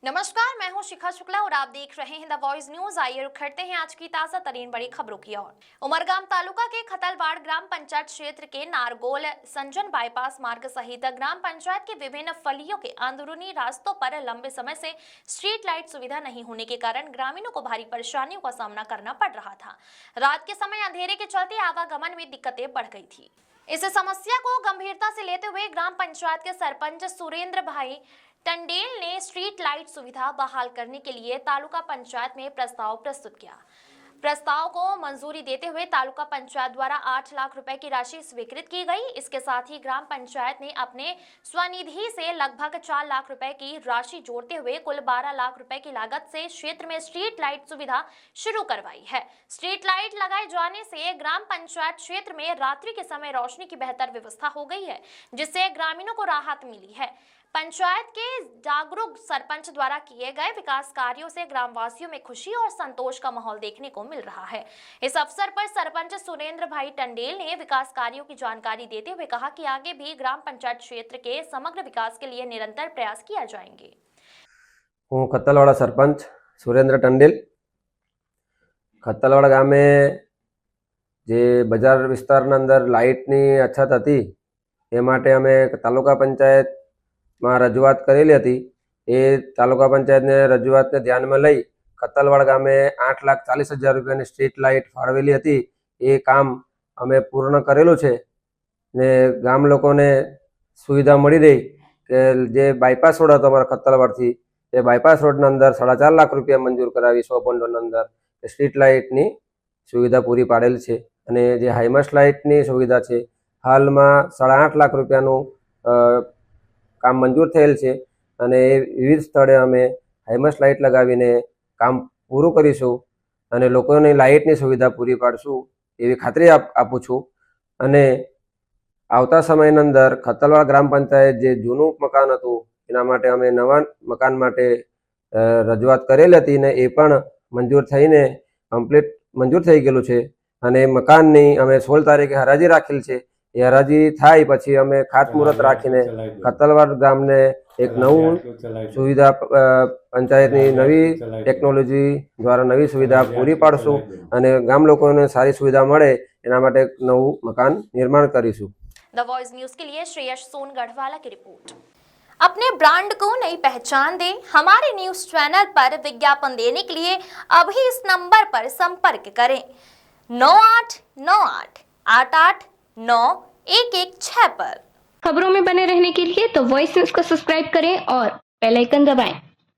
नमस्कार, मैं हूं शिखा शुक्ला और आप देख रहे हैं द वॉइस न्यूज। आइए रुक करते हैं आज की ताजा तरीन बड़ी खबरों की ओर। उमरगाम तालुका के खतलवाड़ ग्राम पंचायत क्षेत्र के नारगोल संजन बाईपास मार्ग सहित ग्राम पंचायत के विभिन्न फलियों के अंदरूनी रास्तों पर लंबे समय से स्ट्रीट लाइट सुविधा नहीं होने के कारण ग्रामीणों को भारी परेशानियों का सामना करना पड़ रहा था। रात के समय अंधेरे के चलते आवागमन में दिक्कतें बढ़ गई थी। इस समस्या को गंभीरता से लेते हुए ग्राम पंचायत के सरपंच सुरेंद्र भाई टंडेल ने स्ट्रीट लाइट सुविधा बहाल करने के लिए तालुका पंचायत में प्रस्ताव प्रस्तुत किया। प्रस्ताव को मंजूरी देते हुए तालुका पंचायत द्वारा 8 लाख रुपए की राशि स्वीकृत की गई। इसके साथ ही ग्राम पंचायत ने अपने स्वनिधि से लगभग 4 लाख रुपए की राशि जोड़ते हुए कुल 12 लाख रुपए की लागत से क्षेत्र में स्ट्रीट लाइट सुविधा शुरू करवाई है। स्ट्रीट लाइट लगाए जाने से ग्राम पंचायत क्षेत्र में रात्रि के समय रोशनी की बेहतर व्यवस्था हो गई है, जिससे ग्रामीणों को राहत मिली है। पंचायत के जागरूक सरपंच द्वारा किए गए विकास कार्यों से ग्रामवासियों में खुशी और संतोष का माहौल देखने को मिल रहा है। इस अवसर पर सरपंच सुरेंद्र भाई टंडेल ने विकास कार्यों की जानकारी देते हुए कहा कि आगे भी ग्राम पंचायत क्षेत्र के समग्र विकास के लिए निरंतर प्रयास किया जाएंगे। हूँ खत्तलवाड़ा सरपंच सुरेंद्र टंडेल। खत्तलवाड़ा गामे जे बजार विस्तारना अंदर लाइटनी अछत हती ए माटे अमे तालुका पंचायत में रजूआत करेली हती। ए तालुका पंचायत ने रजूआत ने ध्यान में लई खत्तलवाड़ गामे 8,40,000 रुपयानी स्ट्रीट लाइट फाळवेली हती। ए काम अमे पूर्ण करेलुं छे ने गाम लोकोने सुविधा मळी रही के जे बायपास रोड हतो अमारा खत्तलवाड़थी ए बायपास रोडना अंदर 4.5 लाख रुपया मंजूर करावी 100 बंडोना अंदर स्ट्रीट लाइटनी सुविधा पूरी पाडेल छे। अने जे हाईमस्ट लाइटनी सुविधा छे हालमां 8.5 लाख रुपयानुं काम मंजूर थयेल छे अने विविध स्थळे अमे हाईमस्ट लाइट लगावीने काम पूरुं करीशुं अने लोकोने लाइटनी सुविधा पूरी पाडशुं एवी खातरी आपું છું। अने आवता समयनी अंदर खत्तलवाड़ ग्राम पंचायत जे जूनुं मकान हतुं एना माटे अमे नवा मकान माटे रजूआत करेली हती ने ए पण मंजूर थईने कम्प्लीट मंजूर थई गेलुं छे अने मकाननी अमे 16 तारीखे हराजी राखेल छे। ए हराजी थाय पछी अमे खातमुहूर्त राखीने खत्तलवाड़ गामने एक नवुं सुविधा पंचायतनी नवी टेक्नोलॉजी द्वारा नवी सुविधा पूरी पाडशुं अने गाम लोकोने सारी सुविधा मळे एना माटे एक नवुं मकान निर्माण करीशुं। द वॉइस न्यूज के लिए श्रेयस सोनगढ़वाला की रिपोर्ट। अपने ब्रांड को नई पहचान दें। हमारे न्यूज चैनल पर विज्ञापन देने के लिए अभी इस नंबर पर संपर्क करें 9898889116 पर। खबरों में बने रहने के लिए तो वॉइस न्यूज को सब्सक्राइब करें और बेल आइकन दबाएं।